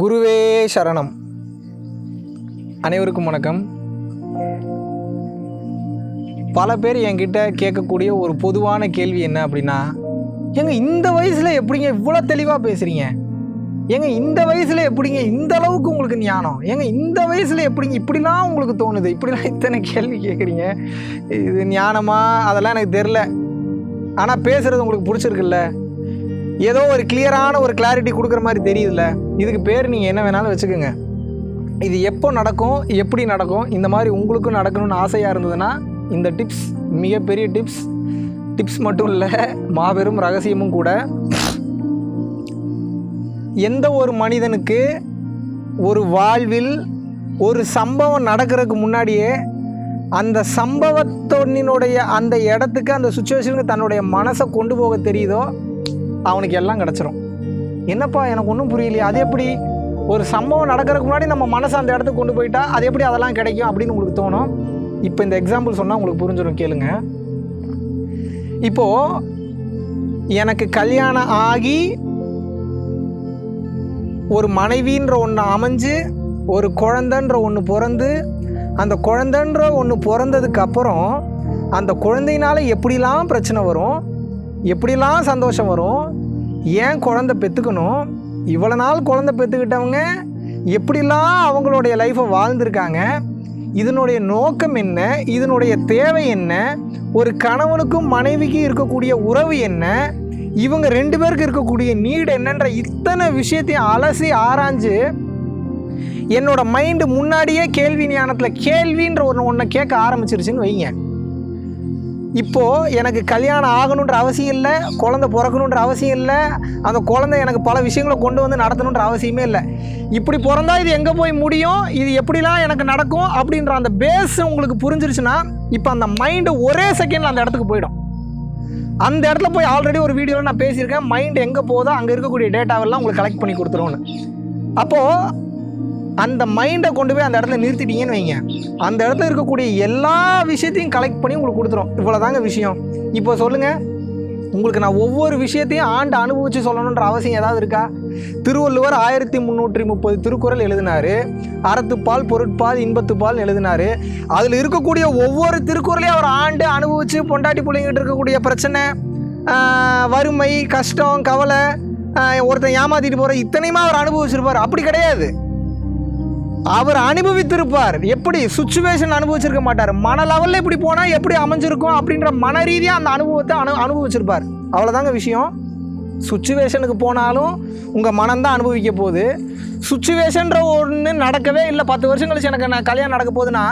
குருவே சரணம். அனைவருக்கும் வணக்கம். பல பேர் என்கிட்ட கேட்கக்கூடிய ஒரு பொதுவான கேள்வி என்ன அப்படின்னா, ஏங்க இந்த வயசில் எப்படிங்க இவ்வளோ தெளிவாக பேசுகிறீங்க? ஏங்க இந்த வயசில் எப்படிங்க இந்த அளவுக்கு உங்களுக்கு ஞானம்? ஏங்க இந்த வயசில் எப்படிங்க இப்படிலாம் உங்களுக்கு தோணுது? இப்படிலாம் இத்தனை கேள்வி கேட்குறீங்க. இது ஞானமா அதெல்லாம் எனக்கு தெரில. ஆனால் பேசுகிறது உங்களுக்கு பிடிச்சிருக்குல்ல, ஏதோ ஒரு கிளியரான ஒரு கிளாரிட்டி கொடுக்குற மாதிரி தெரியுதுல்ல. இதுக்கு பேர் நீங்கள் என்ன வேணாலும் வச்சுக்கோங்க. இது எப்போ நடக்கும், எப்படி நடக்கும், இந்த மாதிரி உங்களுக்கும் நடக்கணும்னு ஆசையாக இருந்ததுன்னா இந்த டிப்ஸ் மிகப்பெரிய டிப்ஸ் மட்டும் இல்லை, மாபெரும் ரகசியமும் கூட. எந்த ஒரு மனிதனுக்கு ஒரு வாழ்வில் ஒரு சம்பவம் நடக்கிறதுக்கு முன்னாடியே அந்த சம்பவத்தினுடைய அந்த இடத்துக்கு அந்த சுச்சுவேஷனுக்கு தன்னுடைய மனசை கொண்டு போக தெரியுதோ அவனுக்கு எல்லாம் கிடச்சிரும். என்னப்பா எனக்கு ஒன்றும் புரியலையே, அது எப்படி ஒரு சம்பவம் நடக்கிறதுக்கு முன்னாடி நம்ம மனசை அந்த இடத்துக்கு கொண்டு போயிட்டா அது எப்படி அதெல்லாம் கிடைக்கும் அப்படின்னு உங்களுக்கு தோணும். இப்போ இந்த எக்ஸாம்பிள் சொன்னால் உங்களுக்கு புரிஞ்சிடும், கேளுங்க. இப்போது எனக்கு கல்யாணம் ஆகி ஒரு மனைவின்ற ஒன்று அமைஞ்சு ஒரு குழந்தைன்ற ஒன்று பிறந்து, அந்த குழந்தைன்ற ஒன்று பிறந்ததுக்கப்புறம் அந்த குழந்தையினால் எப்படிலாம் பிரச்சனை வரும், எப்படிலாம் சந்தோஷம் வரும், ஏன் குழந்தை பெற்றுக்கணும், இவ்வளோ நாள் குழந்தை பெற்றுக்கிட்டவங்க எப்படிலாம் அவங்களுடைய லைஃப்பை வாழ்ந்திருக்காங்க, இதனுடைய நோக்கம் என்ன, இதனுடைய தேவை என்ன, ஒரு கணவனுக்கும் மனைவிக்கும் இருக்கக்கூடிய உறவு என்ன, இவங்க ரெண்டு பேருக்கு இருக்கக்கூடிய நீடு என்னன்ற இத்தனை விஷயத்தையும் அலசி ஆராய்ஞ்சு என்னோட மைண்டு முன்னாடியே கேள்வி ஞானத்தில் கேள்வின்ற ஒன்றை கேட்க ஆரம்பிச்சிருச்சுன்னு வைங்க. இப்போது எனக்கு கல்யாணம் ஆகணுன்ற அவசியம் இல்லை, குழந்தை பிறக்கணுன்ற அவசியம் இல்லை, அந்த குழந்தை எனக்கு பல விஷயங்களை கொண்டு வந்து நடத்தணுன்ற அவசியமே இல்லை. இப்படி பிறந்தா இது எங்கே போய் முடியும், இது எப்படிலாம் எனக்கு நடக்கும் அப்படின்ற அந்த பேஸ் உங்களுக்கு புரிஞ்சிருச்சுன்னா இப்போ அந்த மைண்டு ஒரே செகண்டில் அந்த இடத்துக்கு போயிடும். அந்த இடத்துல போய் ஆல்ரெடி ஒரு வீடியோவில் நான் பேசியிருக்கேன், மைண்டு எங்கே போதோ அங்கே இருக்கக்கூடிய டேட்டாவெல்லாம் உங்களுக்கு கலெக்ட் பண்ணி கொடுத்துருவோன்னு. அப்போது அந்த மைண்டை கொண்டு போய் அந்த இடத்துல நிறுத்திட்டீங்கன்னு வைங்க, அந்த இடத்துல இருக்கக்கூடிய எல்லா விஷயத்தையும் கலெக்ட் பண்ணி உங்களுக்கு கொடுத்துரும். இவ்வளோதாங்க விஷயம். இப்போ சொல்லுங்கள், உங்களுக்கு நான் ஒவ்வொரு விஷயத்தையும் ஆண்டு அனுபவித்து சொல்லணுன்ற அவசியம் ஏதாவது இருக்கா? திருவள்ளுவர் 1330 திருக்குறள் எழுதினார். அறத்துப்பால், பொருட்பால், இன்பத்துப்பால் எழுதினார். அதில் இருக்கக்கூடிய ஒவ்வொரு திருக்குறளையும் அவர் ஆண்டு அனுபவித்து பொண்டாட்டி பிள்ளைங்கிட்ட இருக்கக்கூடிய பிரச்சனை, வறுமை, கஷ்டம், கவலை, ஒருத்தன் ஏமாற்றிட்டு போகிற இத்தனையுமே அவர் அனுபவிச்சிருப்பார். அப்படி கிடையாது, அவர் அனுபவித்திருப்பார். எப்படி சுச்சுவேஷன் அனுபவிச்சிருக்க மாட்டார். மன லெவலில் இப்படி போனால் எப்படி அமைஞ்சிருக்கும் அப்படின்ற மன ரீதியாக அந்த அனுபவத்தை அனுபவிச்சிருப்பார். அவ்வளோதாங்க விஷயம். சுச்சுவேஷனுக்கு போனாலும் உங்கள் மனம்தான் அனுபவிக்க போகுது. சுச்சுவேஷன்ற ஒன்று நடக்கவே இல்லை, 10 வருஷம் கழிச்சு எனக்கு நான் கல்யாணம் நடக்க போகுதுன்னா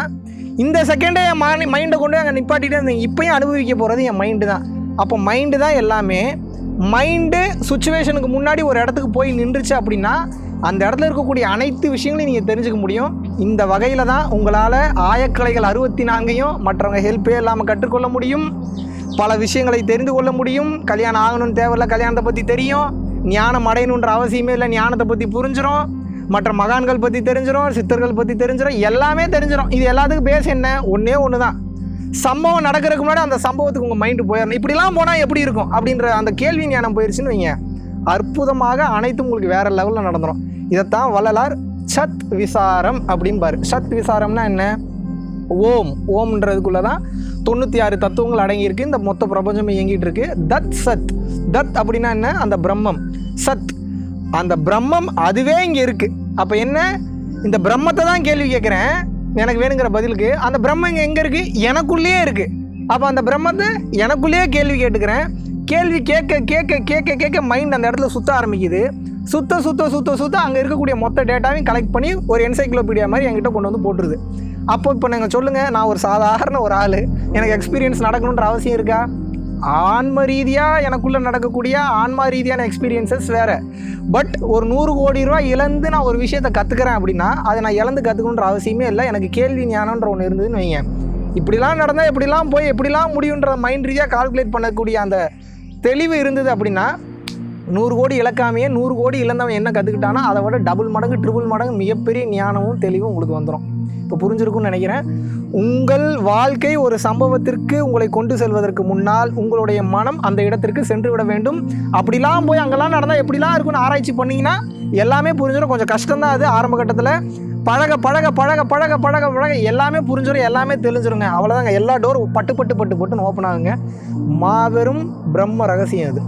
இந்த செகண்டே என் மைண்டை கொண்டு அங்கே நிப்பாட்டிகிட்டே இருந்தேன். இப்போயும் அனுபவிக்க போகிறது என் மைண்டு தான். அப்போ மைண்டு தான் எல்லாமே. மைண்டு சுச்சுவேஷனுக்கு முன்னாடி ஒரு இடத்துக்கு போய் நின்றுச்சு அப்படின்னா அந்த இடத்துல இருக்கக்கூடிய அனைத்து விஷயங்களையும் நீங்கள் தெரிஞ்சுக்க முடியும். இந்த வகையில் தான் உங்களால் ஆயக்கலைகள் 64ஐயும் மற்றவங்க ஹெல்ப்பே இல்லாமல் கற்றுக்கொள்ள முடியும். பல விஷயங்களை தெரிந்து கொள்ள முடியும். கல்யாணம் ஆகணும்னு தேவையில்லை, கல்யாணத்தை பற்றி தெரியும். ஞானம் அடையணுன்ற அவசியமே இல்லை, ஞானத்தை பற்றி புரிஞ்சிடும். மற்ற மகான்கள் பற்றி தெரிஞ்சிடும், சித்தர்கள் பற்றி தெரிஞ்சிடும், எல்லாமே தெரிஞ்சிடும். இது எல்லாத்துக்கும் பேஸ் என்ன, ஒன்றே ஒன்று தான். சம்பவம் நடக்கிறதுக்கு முன்னாடி அந்த சம்பவத்துக்கு உங்கள் மைண்டு போயிடணும். இப்படிலாம் போனால் எப்படி இருக்கும் அப்படின்ற அந்த கேள்வி ஞானம் போயிடுச்சுன்னு வைங்க, அற்புதமாக அனைத்தும் உங்களுக்கு வேறு லெவலில் நடந்துடும். இதைத்தான் வள்ளலார் சத் விசாரம் அப்படின்பார். சத் விசாரம்னா என்ன? ஓம்ன்றதுக்குள்ளே தான் 96 தத்துவங்கள் அடங்கியிருக்கு. இந்த மொத்த பிரபஞ்சம் இயங்கிட்டு இருக்கு. தத் சத். தத் அப்படின்னா என்ன? அந்த பிரம்மம். சத், அந்த பிரம்மம் அதுவே இங்கே இருக்குது. அப்போ என்ன, இந்த பிரம்மத்தை தான் கேள்வி கேட்குறேன் எனக்கு வேணுங்கிற பதிலுக்கு. அந்த பிரம்மம் இங்கே எங்கே இருக்குது? எனக்குள்ளேயே இருக்குது. அப்போ அந்த பிரம்மத்தை எனக்குள்ளேயே கேள்வி கேட்டுக்கிறேன். கேள்வி கேட்க கேட்க கேட்க கேட்க மைண்ட் அந்த இடத்துல சுற்ற ஆரம்பிக்குது. சுத்த அங்கே இருக்கக்கூடிய மொத்த டேட்டாவையும் கலெக்ட் பண்ணி ஒரு என்சைக்ளோபீடியா மாதிரி என்கிட்ட கொண்டு வந்து போட்டுருது. அப்போ இப்போ நீங்கள் சொல்லுங்கள், நான் ஒரு சாதாரண ஒரு ஆள், எனக்கு எக்ஸ்பீரியன்ஸ் நடக்கணுன்ற அவசியம் இருக்கா? ஆன்ம ரீதியாக எனக்குள்ளே நடக்கக்கூடிய ஆன்மா ரீதியான எக்ஸ்பீரியன்ஸஸ் வேறு. பட் ஒரு 100 கோடி ரூபா இழந்து நான் ஒரு விஷயத்தை கற்றுக்கிறேன் அப்படின்னா அதை நான் இழந்து கற்றுக்கணுன்ற அவசியமே இல்லை. எனக்கு கேள்வி ஞானன்ற ஒன்று இருந்ததுன்னு வைங்க, இப்படிலாம் நடந்தால் எப்படிலாம் போய் எப்படிலாம் முடியுன்ற மைண்ட் ரீதியாக கால்குலேட் பண்ணக்கூடிய அந்த தெளிவு இருந்தது அப்படின்னா 100 கோடி இழக்காமையே 100 கோடி இழந்தவன் என்ன கற்றுக்கிட்டானோ அதை விட டபுள் மடங்கு ட்ரிபிள் மடங்கு மிகப்பெரிய ஞானமும் தெளிவும் உங்களுக்கு வந்துடும். இப்போ புரிஞ்சிருக்கும்னு நினைக்கிறேன். உங்கள் வாழ்க்கை ஒரு சம்பவத்திற்கு உங்களை கொண்டு செல்வதற்கு முன்னால் உங்களுடைய மனம் அந்த இடத்திற்கு சென்று விட வேண்டும். அப்படிலாம் போய் அங்கெல்லாம் நடந்தால் எப்படிலாம் இருக்குன்னு ஆராய்ச்சி பண்ணிங்கன்னா எல்லாமே புரிஞ்சிடும். கொஞ்சம் கஷ்டம்தான் அது ஆரம்ப கட்டத்தில். பழக பழக பழக பழக பழக பழக எல்லாமே புரிஞ்சிடும், எல்லாமே தெரிஞ்சிருங்க. அவ்வளோதாங்க. எல்லா டோரும் பட்டு பட்டு பட்டு பட்டுன்னு ஓப்பன் ஆகுங்க. மாபெரும் பிரம்ம ரகசியம் அது.